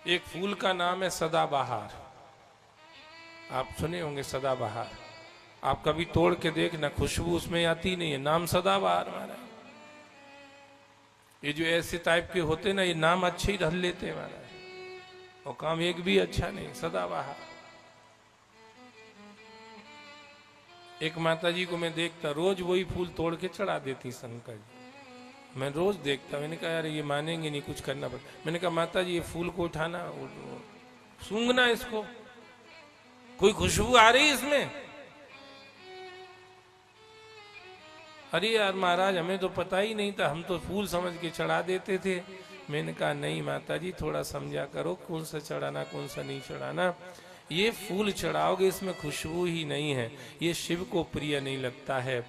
एक फूल का नाम है सदाबहार। आप सुने होंगे सदाबहार। आप कभी तोड़ के देखना, खुशबू उसमें आती नहीं है, नाम सदाबहार हमारा। ये जो ऐसे टाइप के होते ना, ये नाम अच्छे ही रख लेते हैं हमारा, और काम एक भी अच्छा नहीं, सदाबहार। एक माता जी को मैं देखता, रोज वही फूल तोड़ के चढ़ा देती शंकर जी। मैं रोज देखता, मैंने कहा यार ये मानेंगे नहीं, कुछ करना पड़ता। मैंने कहा माता जी ये फूल को उठाना, सूंघना इसको, कोई खुशबू आ रही इसमें? अरे यार महाराज हमें तो पता ही नहीं था, हम तो फूल समझ के चढ़ा देते थे। मैंने कहा नहीं माता जी थोड़ा समझा करो, कौन सा चढ़ाना कौन सा नहीं चढ़ाना। ये फूल चढ़ाओगे इसमें खुशबू ही नहीं है, ये शिव को प्रिय नहीं लगता है।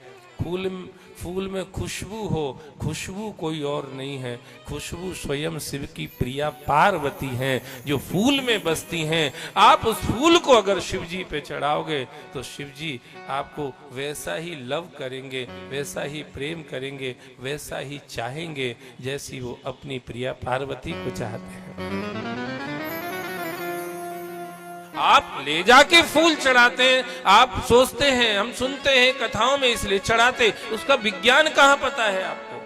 फूल में खुशबू हो, खुशबू कोई और नहीं है, खुशबू स्वयं शिव की प्रिया पार्वती हैं जो फूल में बसती हैं। आप उस फूल को अगर शिव जी पे चढ़ाओगे तो शिव जी आपको वैसा ही लव करेंगे, वैसा ही प्रेम करेंगे, वैसा ही चाहेंगे जैसी वो अपनी प्रिया पार्वती को चाहते हैं। आप ले जाके फूल चढ़ाते हैं, आप सोचते हैं, हम सुनते हैं कथाओं में इसलिए चढ़ाते, उसका विज्ञान कहां पता है आपको?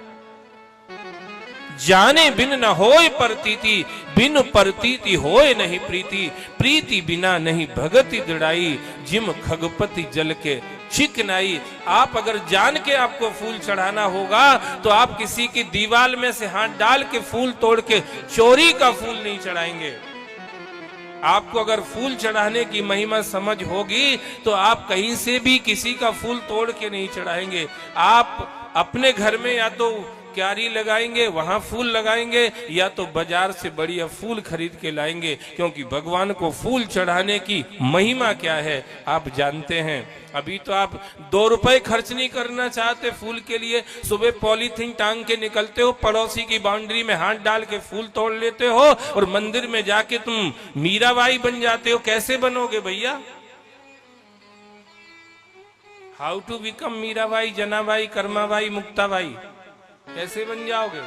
जाने बिन न होए प्रतीति, बिन प्रतीति होए नहीं प्रीति, प्रीति बिना नहीं भगति दृढ़ाई, जिम खगपति जल के चिकनाई। आप अगर जान के आपको फूल चढ़ाना होगा तो आप किसी की दीवार में से हाथ डाल के फूल तोड़ के चोरी का फूल नहीं चढ़ाएंगे। आपको अगर फूल चढ़ाने की महिमा समझ होगी तो आप कहीं से भी किसी का फूल तोड़ के नहीं चढ़ाएंगे। आप अपने घर में या तो क्यारी लगाएंगे, वहां फूल लगाएंगे, या तो बाजार से बढ़िया फूल खरीद के लाएंगे, क्योंकि भगवान को फूल चढ़ाने की महिमा क्या है आप जानते हैं। अभी तो आप 2 रुपए खर्च नहीं करना चाहते फूल के लिए, सुबह पॉलीथीन टांग के निकलते हो, पड़ोसी की बाउंड्री में हाथ डाल के फूल तोड़ लेते हो, और मंदिर में जाके तुम मीराबाई बन जाते हो। कैसे बनोगे भैया? How to become Mirabai, Janabai, Karmabai, Muktabai, कैसे बन जाओगे?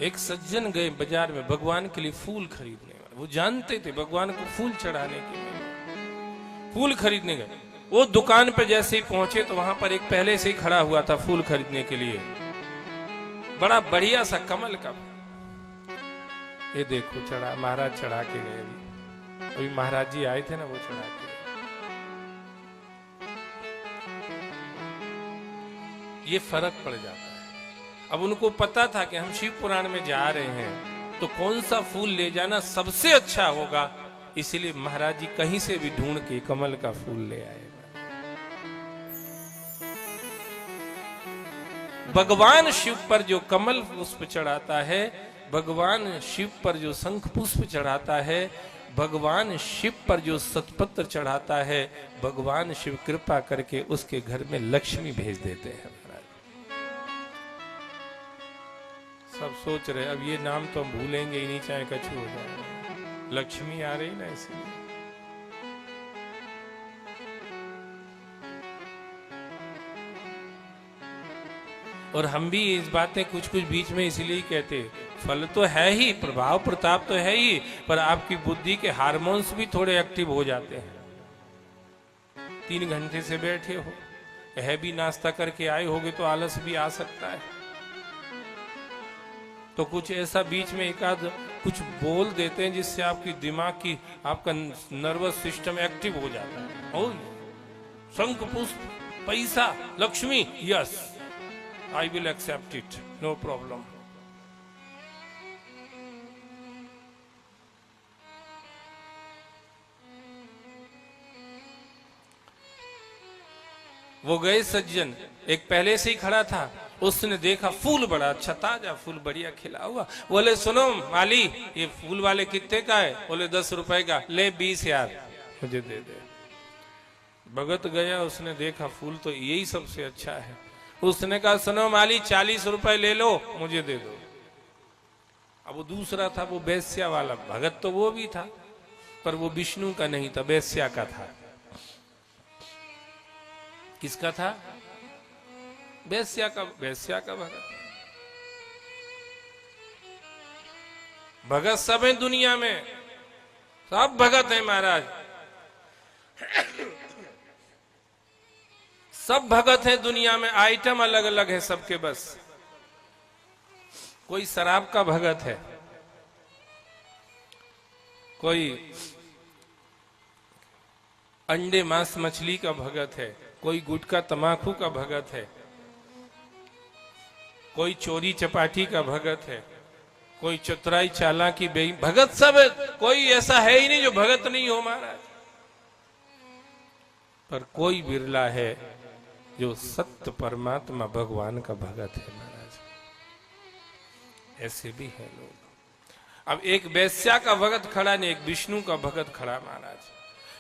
एक सज्जन गए बाजार में भगवान के लिए फूल खरीदने, वो जानते थे भगवान को फूल चढ़ाने के लिए, फूल खरीदने गए। वो दुकान पे जैसे ही पहुंचे तो वहां पर एक पहले से ही खड़ा हुआ था फूल खरीदने के लिए, बड़ा बढ़िया सा कमल का। ये देखो चढ़ा, महाराज चढ़ा के गए। अभी महाराज जी आए थे ना, वो चढ़ा के। ये फर्क पड़ जाता है। अब उनको पता था कि हम शिव पुराण में जा रहे हैं तो कौन सा फूल ले जाना सबसे अच्छा होगा, इसीलिए महाराज जी कहीं से भी ढूंढ के कमल का फूल ले आए। भगवान शिव पर जो कमल पुष्प चढ़ाता है, भगवान शिव पर जो शंख पुष्प चढ़ाता है, भगवान शिव पर जो सतपत्र चढ़ाता है, भगवान शिव कृपा करके उसके घर में लक्ष्मी भेज देते हैं। सब सोच रहे अब ये नाम तो हम भूलेंगे ही नहीं, चाहे कछु हो जाए, लक्ष्मी आ रही ना इसलिए। और हम भी इस बातें कुछ कुछ बीच में इसलिए कहते, फल तो है ही, प्रभाव प्रताप तो है ही, पर आपकी बुद्धि के हार्मोन्स भी थोड़े एक्टिव हो जाते हैं। 3 घंटे से बैठे हो, है भी नाश्ता करके आए होगे तो आलस भी आ सकता है, तो कुछ ऐसा बीच में एकाध कुछ बोल देते हैं जिससे आपकी दिमाग की, आपका नर्वस सिस्टम एक्टिव हो जाता है। और शंख पुष्प, पैसा, Lakshmi, yes I will accept it, no problem. वो गए सज्जन, एक पहले से ही खड़ा था, उसने देखा फूल बड़ा अच्छा ताजा फूल बढ़िया खिला हुआ। बोले सुनो माली, ये फूल वाले कितने का है? बोले 10 रुपए का। ले 20 यार मुझे दे दे। भगत गया, उसने देखा फूल तो यही सबसे अच्छा है। उसने कहा सुनो माली 40 रुपए ले लो, मुझे दे दो। अब वो दूसरा था, वो बेस्या वाला। भगत तो वो भी था, पर वो विष्णु का नहीं था, बेस्या का था। किसका था? बेस्या का भगत। भगत सब है दुनिया में, सब भगत है महाराज, सब भगत है दुनिया में, आइटम अलग अलग है सबके। बस कोई शराब का भगत है, कोई अंडे मांस मछली का भगत है, कोई गुटखा तमाकू का भगत है, कोई चोरी चपाटी का भगत है, कोई चतुराई चालाकी भगत सब है। कोई ऐसा है ही नहीं जो भगत नहीं हो महाराज। पर कोई बिरला है जो सत्य परमात्मा भगवान का भगत है महाराज। ऐसे भी है लोग। अब एक वेश्या का भगत खड़ा नहीं, एक विष्णु का भगत खड़ा महाराज।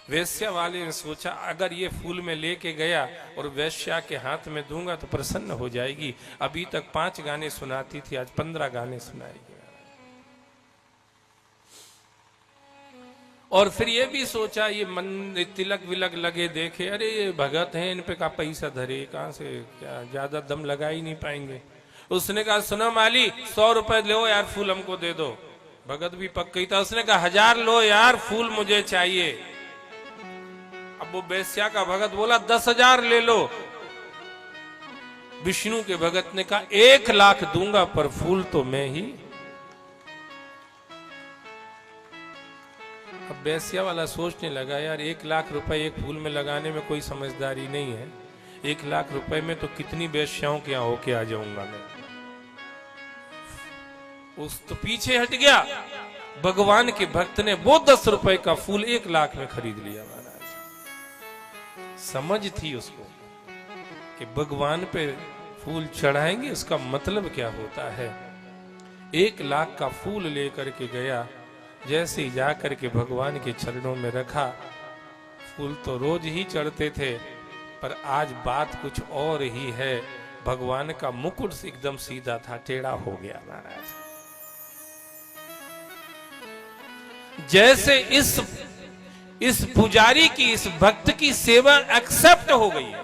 वेश्या वाले ने सोचा अगर ये फूल में लेके गया और वेश्या के हाथ में दूंगा तो प्रसन्न हो जाएगी। अभी तक 5 गाने सुनाती थी, आज 15 गाने सुनाएगी। और फिर ये भी सोचा ये मन तिलक विलक लगे, देखे अरे ये भगत हैं, इन पे का पैसा धरे, कहां से क्या ज्यादा दम लगा ही नहीं पाएंगे। उसने कहा सुनो माली 100 रुपए लो यार, फूल हमको दे दो। भगत भी पक्का था, उसने कहा 1000 लो यार, फूल मुझे चाहिए। अब वो बेस्या का भगत बोला 10,000 ले लो। विष्णु के भगत ने कहा 1 लाख दूंगा पर फूल तो मैं ही। अब बेस्या वाला सोचने लगा यार 1 लाख रुपए एक फूल में लगाने में कोई समझदारी नहीं है। 1 लाख रुपए में तो कितनी बेस्याओं के यहां होके आ जाऊंगा मैं। उस तो पीछे हट गया। भगवान के भक्त ने वो 10 रुपए का फूल 1 लाख में खरीद लिया महाराज। समझ थी उसको कि भगवान पे फूल चढ़ाएंगे उसका मतलब क्या होता है। 1 लाख का फूल लेकर के गया, जैसे ही जाकर के भगवान के चरणों में रखा। फूल तो रोज ही चढ़ते थे पर आज बात कुछ और ही है। भगवान का मुकुट एकदम सीधा था, टेढ़ा हो गया महाराज। जैसे इस पुजारी की, इस भक्त की सेवा एक्सेप्ट हो गई है,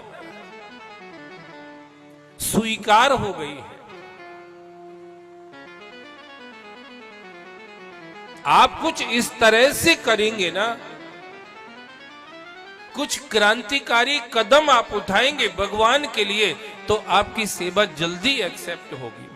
स्वीकार हो गई है। आप कुछ इस तरह से करेंगे ना, कुछ क्रांतिकारी कदम आप उठाएंगे भगवान के लिए, तो आपकी सेवा जल्दी एक्सेप्ट होगी।